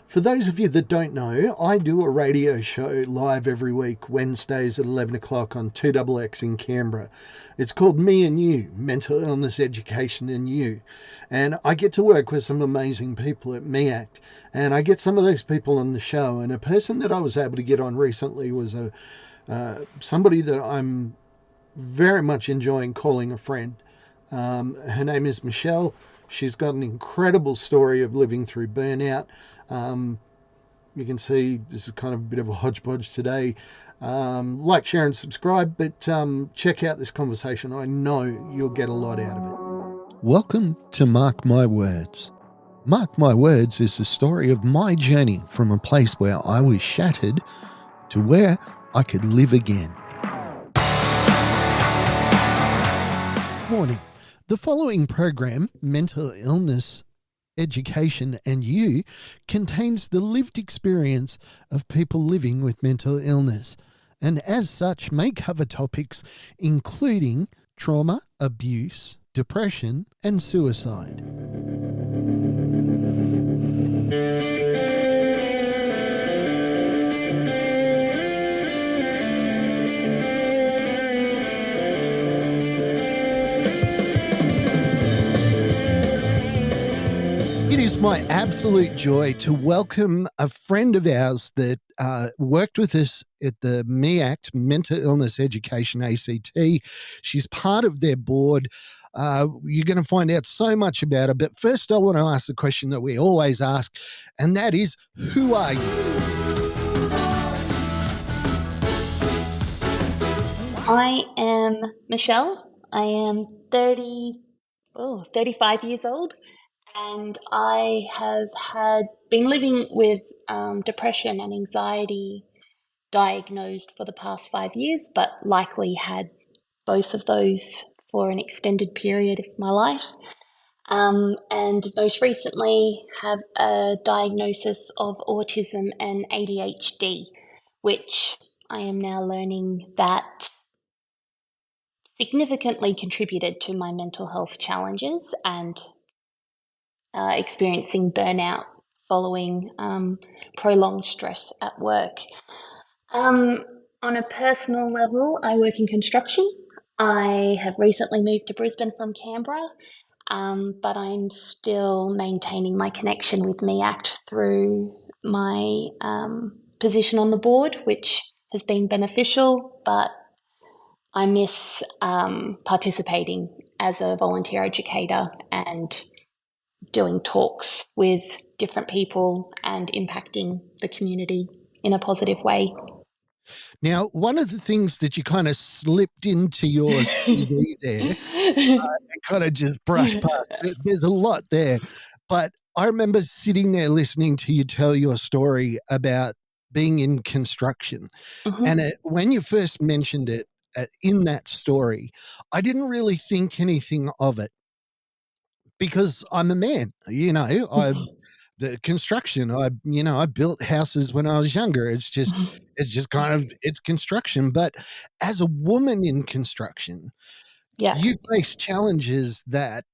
For those of you that don't know, I do a radio show live every week, Wednesdays at 11 o'clock on 2XX in Canberra. It's called Me and You, Mental Illness Education and You. And I get to work with some amazing people at MEACT. And I get some of those people on the show. And a person that I was able to get on recently was somebody that I'm very much enjoying calling a friend. Her name is Michelle. She's got an incredible story of living through burnout. Um, you can see this is kind of a bit of a hodgepodge today. Like, share, and subscribe, but check out this conversation. I know you'll get a lot out of it. Welcome to Mark My Words. Mark My Words is the story of my journey from a place where I was shattered to where I could live again. Morning. The following program, Mental Illness Education and You, contains the lived experience of people living with mental illness, and as such may cover topics including trauma, abuse, depression, and suicide. It is my absolute joy to welcome a friend of ours that worked with us at the MEACT, Mental Illness Education ACT. She's part of their board. You're going to find out so much about her. But first, I want to ask the question that we always ask, and that is, who are you? I am Michelle. I am 35 years old, and I have been living with depression and anxiety diagnosed for the past 5 years, but likely had both of those for an extended period of my life. And most recently have a diagnosis of autism and ADHD, which I am now learning that significantly contributed to my mental health challenges and experiencing burnout following prolonged stress at work. On a personal level, I work in construction. I have recently moved to Brisbane from Canberra, but I'm still maintaining my connection with MEACT through my position on the board, which has been beneficial, but I miss participating as a volunteer educator and doing talks with different people and impacting the community in a positive way. Now, one of the things that you kind of slipped into your CV there and kind of just brushed past, there's a lot there. But I remember sitting there listening to you tell your story about being in construction. Mhm. And when you first mentioned it in that story, I didn't really think anything of it because I'm a man, the construction, I built houses when I was younger. It's just kind of, it's construction. But as a woman in construction, Yeah. you face challenges that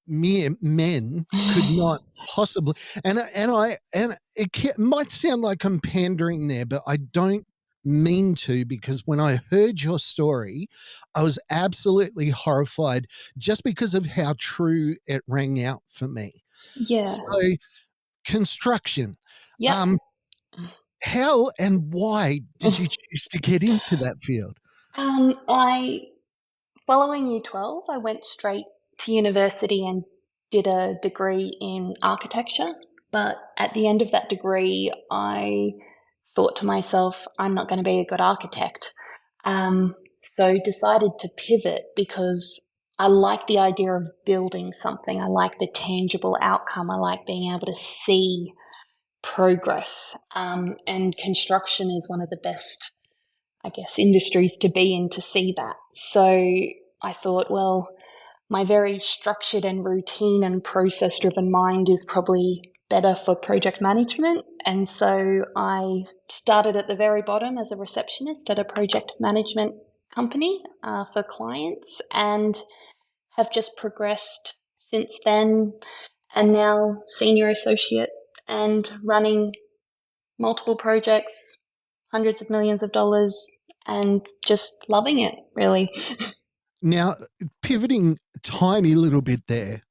mere men could not possibly. And it might sound like I'm pandering there, but I don't mean to, because when I heard your story, I was absolutely horrified just because of how true it rang out for me. Yeah. So, construction. Yep. How and why did you choose to get into that field? Following year 12, I went straight to university and did a degree in architecture. But at the end of that degree, I thought to myself, I'm not going to be a good architect. So decided to pivot because I like the idea of building something. I like the tangible outcome. I like being able to see progress. And construction is one of the best, I guess, industries to be in to see that. So I thought, well, my very structured and routine and process driven mind is probably better for project management. And so I started at the very bottom as a receptionist at a project management company for clients, and have just progressed since then, and now senior associate and running multiple projects, hundreds of millions of dollars, and just loving it, really. Now, pivoting a tiny little bit there,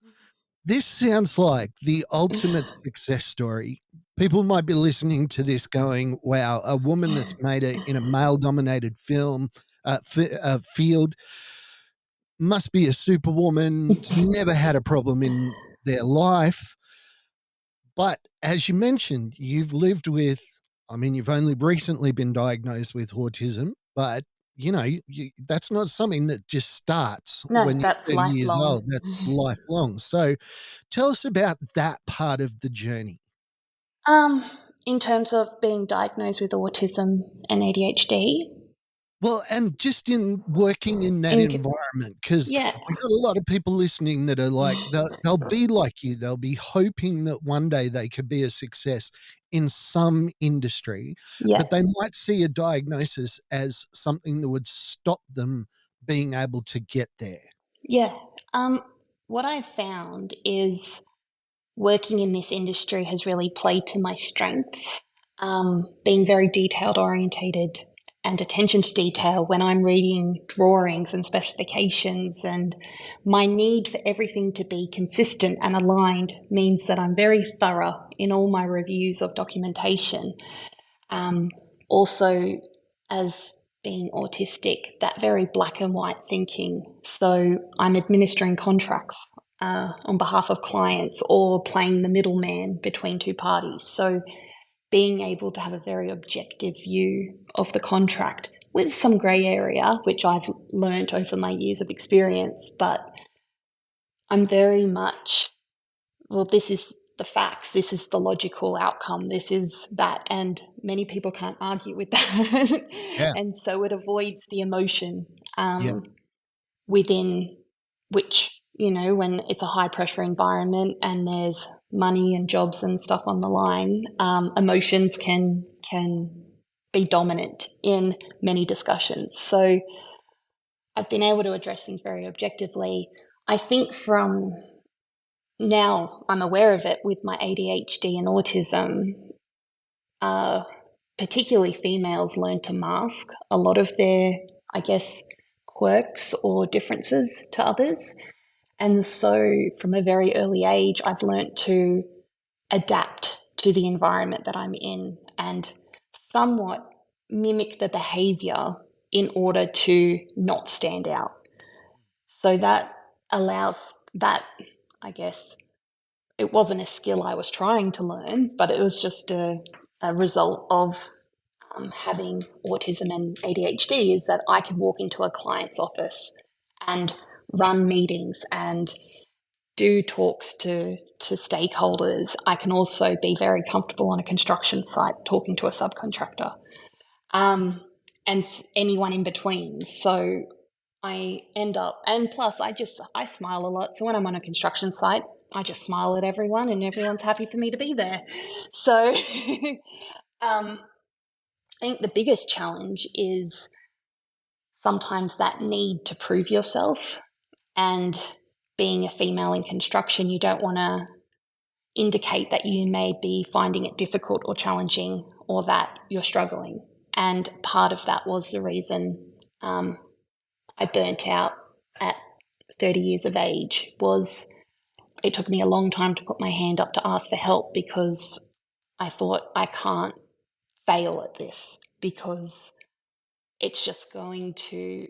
this sounds like the ultimate success story. People might be listening to this going, wow, a woman that's made it in a male dominated field must be a superwoman. It's never had a problem in their life. But as you mentioned, you've lived with, I mean, you've only recently been diagnosed with autism, but that's not something that just starts No, when you're that's 30 years lifelong. old. That's lifelong. So tell us about that part of the journey. Um, in terms of being diagnosed with autism and ADHD, Well, and just in working in that in environment, because yeah, we got a lot of people listening that are like, they'll be like you. They'll be hoping that one day they could be a success in some industry, yeah, but they might see a diagnosis as something that would stop them being able to get there. yeah. What I've found is working in this industry has really played to my strengths. Being very detailed orientated and attention to detail when I'm reading drawings and specifications, and my need for everything to be consistent and aligned means that I'm very thorough in all my reviews of documentation. Um, Also, as being autistic, that very black and white thinking. So I'm administering contracts on behalf of clients or playing the middleman between two parties. So being able to have a very objective view of the contract with some grey area, which I've learnt over my years of experience, but I'm very much, well, this is the facts, this is the logical outcome, this is that, and many people can't argue with that. Yeah. And so it avoids the emotion Yeah. within which, when it's a high pressure environment and there's money and jobs and stuff on the line, emotions can be dominant in many discussions. So I've been able to address things very objectively. I think from now I'm aware of it with my ADHD and autism, uh, particularly females learn to mask a lot of their, I guess, quirks or differences to others. And so from a very early age, I've learnt to adapt to the environment that I'm in and somewhat mimic the behavior in order to not stand out. So that allows that, I guess, it wasn't a skill I was trying to learn, but it was just a result of having autism and ADHD, is that I could walk into a client's office and run meetings and do talks to stakeholders. I can also be very comfortable on a construction site talking to a subcontractor, and anyone in between. So I end up, and plus I smile a lot. So when I'm on a construction site, I just smile at everyone, and everyone's happy for me to be there. So I think the biggest challenge is sometimes that need to prove yourself. And being a female in construction, you don't want to indicate that you may be finding it difficult or challenging or that you're struggling. And part of that was the reason I burnt out at 30 years of age. Was it took me a long time to put my hand up to ask for help, because I thought I can't fail at this, because it's just going to,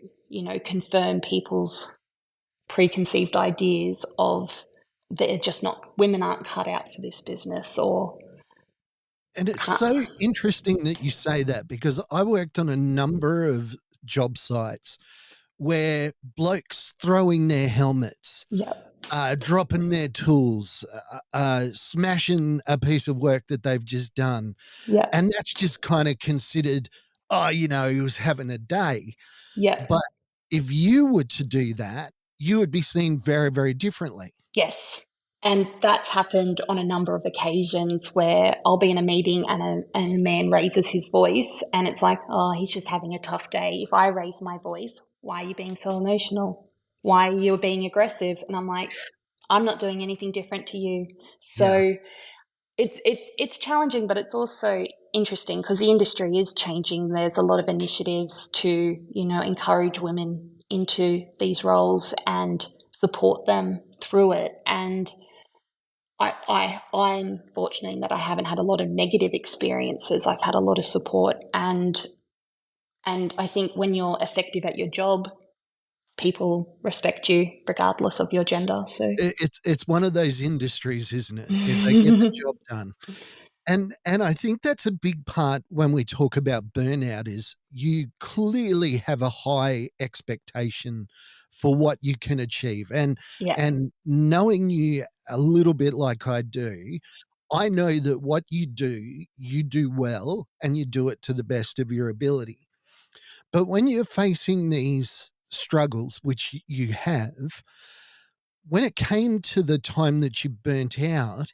confirm people's preconceived ideas of they're just not, women aren't cut out for this business or And it's can't. so interesting that you say that, because I worked on a number of job sites where blokes throwing their helmets, Yep, dropping their tools, smashing a piece of work that they've just done. yep, And that's just kind of considered, oh, he was having a day. yep. But if you were to do that, you would be seen very, very differently. Yes. And that's happened on a number of occasions where I'll be in a meeting and a man raises his voice, and it's like, oh, he's just having a tough day. If I raise my voice, why are you being so emotional? Why are you being aggressive? And I'm like, I'm not doing anything different to you. Yeah. So it's challenging, but it's also interesting because the industry is changing. There's a lot of initiatives to, encourage women into these roles and support them through it. And I'm fortunate in that I haven't had a lot of negative experiences. I've had a lot of support, and I think when you're effective at your job, people respect you regardless of your gender. So It's one of those industries, isn't it? If they get the job done. And I think that's a big part when we talk about burnout is you clearly have a high expectation for what you can achieve. And yeah. and knowing you a little bit like I do, I know that what you do well and you do it to the best of your ability. But when you're facing these struggles, which you have, when it came to the time that you burnt out,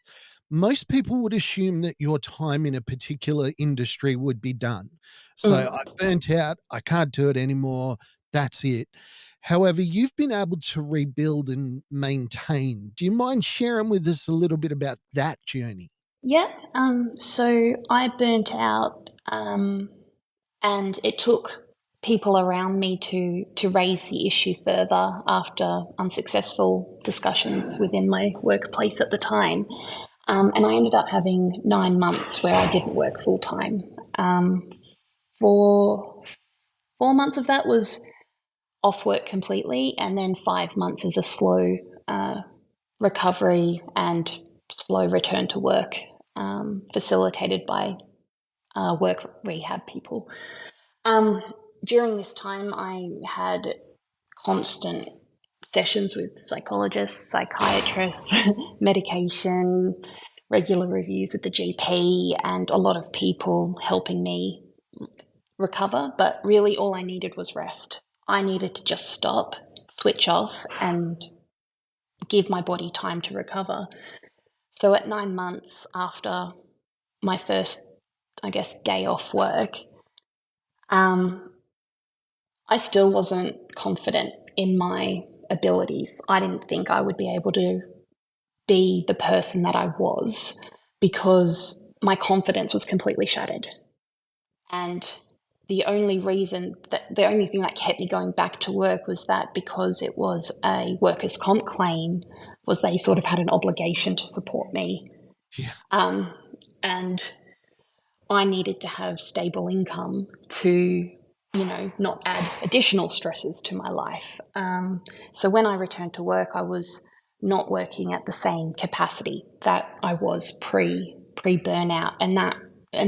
most people would assume that your time in a particular industry would be done. So I Mm. burnt out, I can't do it anymore, that's it. However, you've been able to rebuild and maintain. Do you mind sharing with us a little bit about that journey? Yeah. So I burnt out, and it took people around me to raise the issue further after unsuccessful discussions within my workplace at the time. And I ended up having 9 months where I didn't work full time. For 4 months of that was off work completely, and then 5 months as a slow uh, recovery and slow return to work, facilitated by work rehab people. Um, During this time, I had constant sessions with psychologists, psychiatrists, medication, regular reviews with the GP, and a lot of people helping me recover. But really, all I needed was rest. I needed to just stop, switch off, and give my body time to recover. So at 9 months after my first, I guess, day off work, um, I still wasn't confident in my abilities. I didn't think I would be able to be the person that I was because my confidence was completely shattered. And the only thing that kept me going back to work was that because it was a workers' comp claim, was they sort of had an obligation to support me. Yeah. Um, and I needed to have stable income to, not add additional stresses to my life. So when I returned to work, I was not working at the same capacity that I was pre burnout, and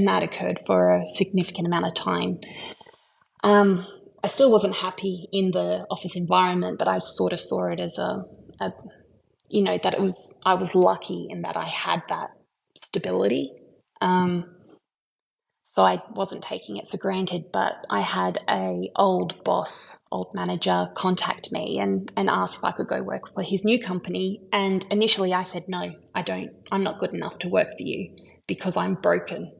that occurred for a significant amount of time. Um, I still wasn't happy in the office environment, but I sort of saw it as a that I was lucky in that I had that stability. Um, so I wasn't taking it for granted, but I had a old boss, old manager contact me and ask if I could go work for his new company. And initially I said, no, I don't. I'm not good enough to work for you because I'm broken.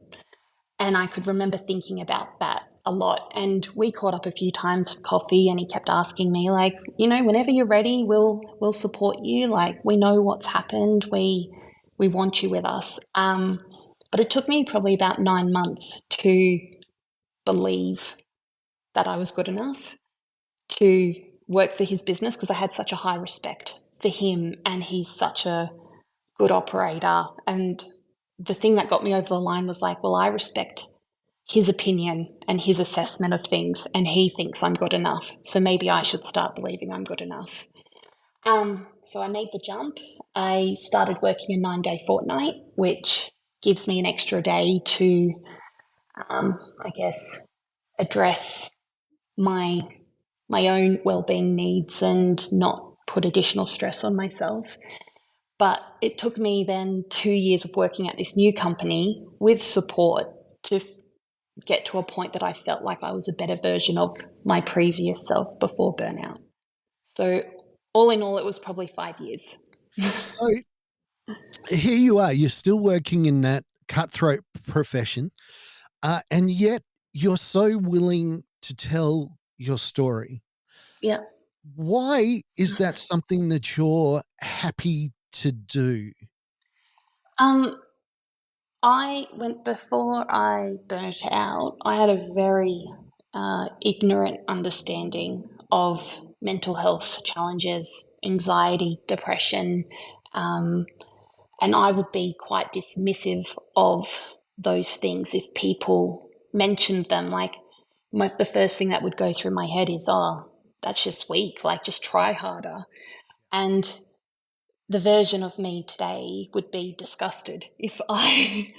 And I could remember thinking about that a lot. And we caught up a few times for coffee, and he kept asking me, like, whenever you're ready, we'll support you. Like, we know what's happened. We want you with us. But it took me probably about 9 months to believe that I was good enough to work for his business because I had such a high respect for him, and he's such a good operator. And the thing that got me over the line was like, well, I respect his opinion and his assessment of things, and he thinks I'm good enough. So maybe I should start believing I'm good enough. So I made the jump. I started working a 9-day fortnight, which gives me an extra day to, I guess, address my my own well-being needs and not put additional stress on myself. But it took me then 2 years of working at this new company with support to get to a point that I felt like I was a better version of my previous self before burnout. So, all in all, it was probably 5 years. So here you are, you're still working in that cutthroat profession, and yet you're so willing to tell your story. Yeah. Why is that something that you're happy to do? Um, before I burnt out, I had a very ignorant understanding of mental health challenges, anxiety, depression, um, and I would be quite dismissive of those things if people mentioned them. Like, the first thing that would go through my head is, oh, that's just weak, like, just try harder. And the version of me today would be disgusted if I,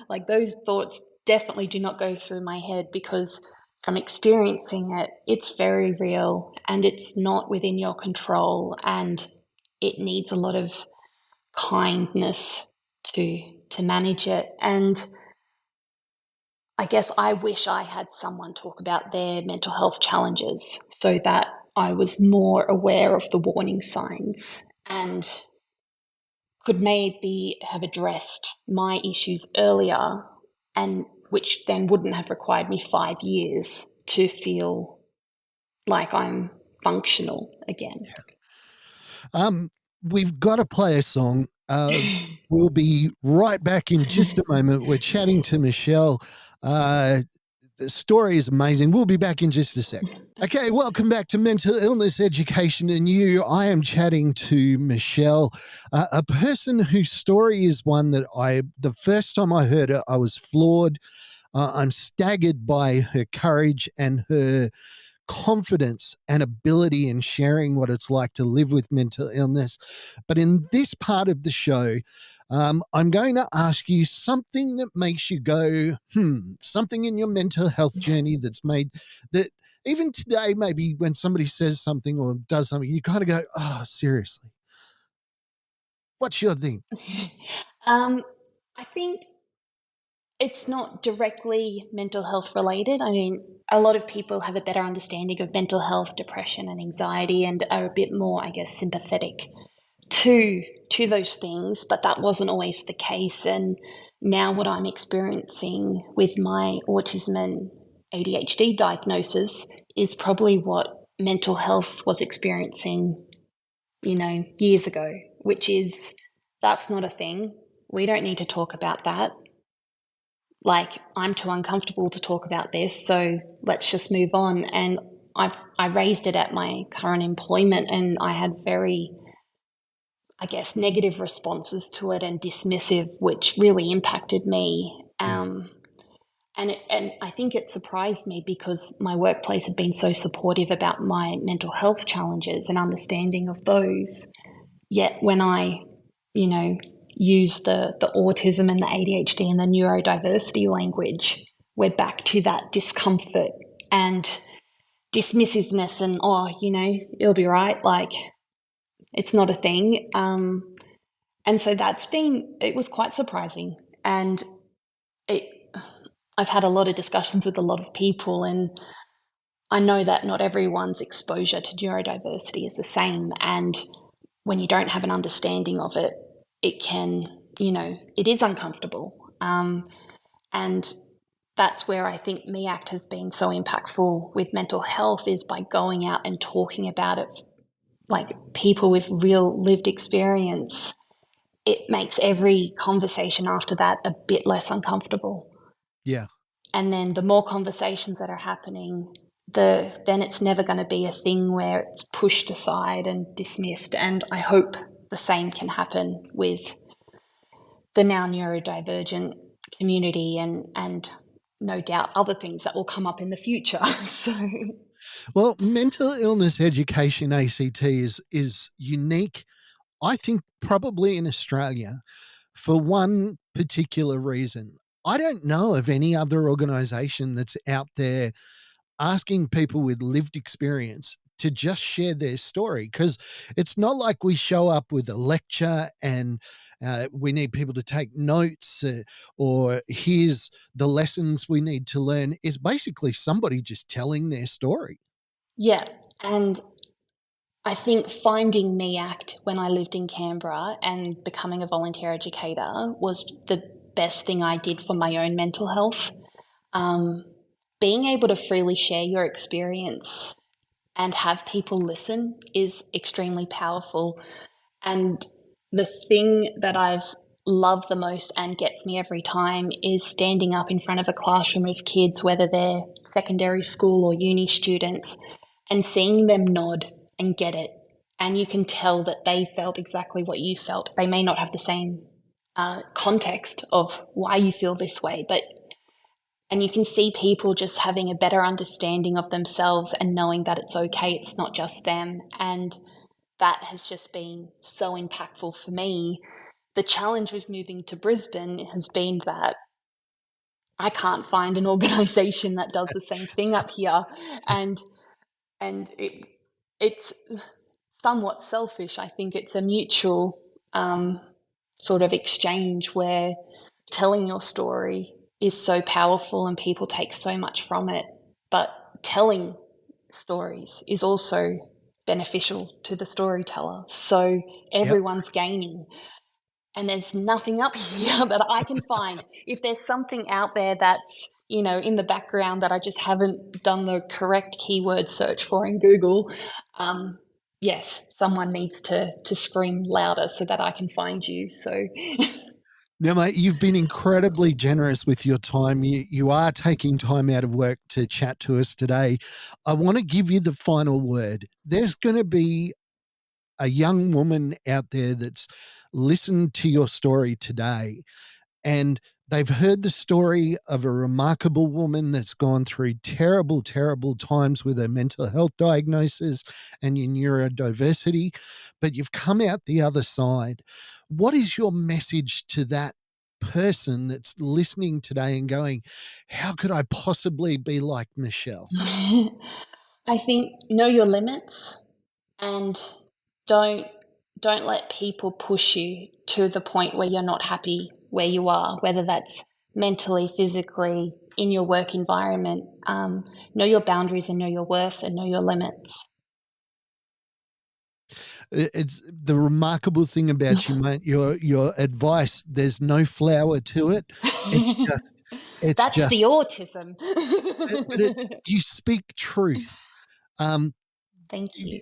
like, those thoughts definitely do not go through my head, because from experiencing it, it's very real and it's not within your control, and it needs a lot of kindness to manage it. And I guess I wish I had someone talk about their mental health challenges so that I was more aware of the warning signs and could maybe have addressed my issues earlier, and which then wouldn't have required me 5 years to feel like I'm functional again. Um, we've got to play a song. We'll be right back in just a moment. We're chatting to Michelle. The story is amazing. We'll be back in just a sec. Okay, welcome back to Mental Illness Education and You. I am chatting to Michelle, a person whose story is one that the first time I heard her, I was floored. I'm staggered by her courage and her confidence and ability in sharing what it's like to live with mental illness. But in this part of the show, I'm going to ask you something that makes you go, something in your mental health journey that's made that even today, maybe when somebody says something or does something, you kind of go, oh, seriously. What's your thing? I think it's not directly mental health related. I mean, a lot of people have a better understanding of mental health, depression, and anxiety, and are a bit more, I guess, sympathetic to those things. But that wasn't always the case. And now, what I'm experiencing with my autism and ADHD diagnosis is probably what mental health was experiencing, years ago. Which is, that's not a thing. We don't need to talk about that. Like, I'm too uncomfortable to talk about this, so let's just move on. And I raised it at my current employment, and I had very, I guess, negative responses to it and dismissive, which really impacted me. Yeah. And I think it surprised me because my workplace had been so supportive about my mental health challenges and understanding of those. Yet when I, you know, use the autism and the ADHD and the neurodiversity language, we're back to that discomfort and dismissiveness and, oh, it'll be right. Like, it's not a thing. And so it was quite surprising. And it, I've had a lot of discussions with a lot of people, and I know that not everyone's exposure to neurodiversity is the same. And when you don't have an understanding of it, it can, it is uncomfortable. And that's where I think MEACT has been so impactful with mental health, is by going out and talking about it, like people with real lived experience. It makes every conversation after that a bit less uncomfortable. Yeah. And then the more conversations that are happening, then it's never going to be a thing where it's pushed aside and dismissed. And I hope the same can happen with the now neurodivergent community, and no doubt other things that will come up in the future. So Well, mental illness education ACT is unique, I think, probably in Australia for one particular reason. I don't know of any other organization that's out there asking people with lived experience to just share their story, because it's not like we show up with a lecture and we need people to take notes, or here's the lessons we need to learn. Is basically somebody just telling their story. yeah, and I think finding MEACT when I lived in Canberra and becoming a volunteer educator was the best thing I did for my own mental health. Um, Being able to freely share your experience and have people listen is extremely powerful. And the thing that I've love the most and gets me every time is standing up in front of a classroom of kids, whether they're secondary school or uni students, and seeing them nod and get it. And you can tell that they felt exactly what you felt. They may not have the same context of why you feel this way, and you can see people just having a better understanding of themselves and knowing that it's okay, it's not just them. And that has just been so impactful for me. The challenge with moving to Brisbane has been that I can't find an organisation that does the same thing up here, and it's somewhat selfish. I think it's a mutual sort of exchange where telling your story is so powerful and people take so much from it, but telling stories is also beneficial to the storyteller. So Yep. everyone's gaining. And there's nothing up here that I can find. If there's something out there that's, in the background that I just haven't done the correct keyword search for in Google, yes, someone needs to scream louder so that I can find you. So Now, mate, you've been incredibly generous with your time. You are taking time out of work to chat to us today. I want to give you the final word. There's going to be a young woman out there that's listened to your story today, and they've heard the story of a remarkable woman that's gone through terrible, terrible times with her mental health diagnosis and your neurodiversity, but you've come out the other side. What is your message to that person that's listening today and going, how could I possibly be like Michelle? I think know your limits and don't let people push you to the point where you're not happy where you are, whether that's mentally, physically, in your work environment. Know your boundaries and know your worth and know your limits. It's the remarkable thing about you, mate. Your advice, there's no flower to it. It's That's the just, autism. but it's, you speak truth. Thank you.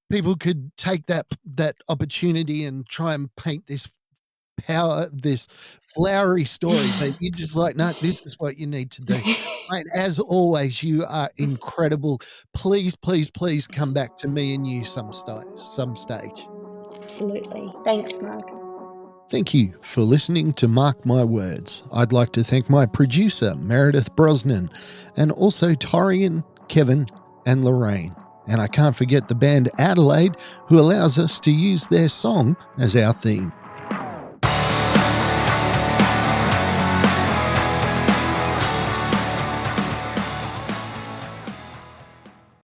People could take that opportunity and try and paint this flowery story, but you're just like, no, this is what you need to do. Mate, as always, you are incredible. Please, please, please come back to me and you some stage. Absolutely. Thanks, Mark. Thank you for listening to Mark My Words. I'd like to thank my producer, Meredith Brosnan, and also Torian, Kevin, and Lorraine. And I can't forget the band Adelaide, who allows us to use their song as our theme.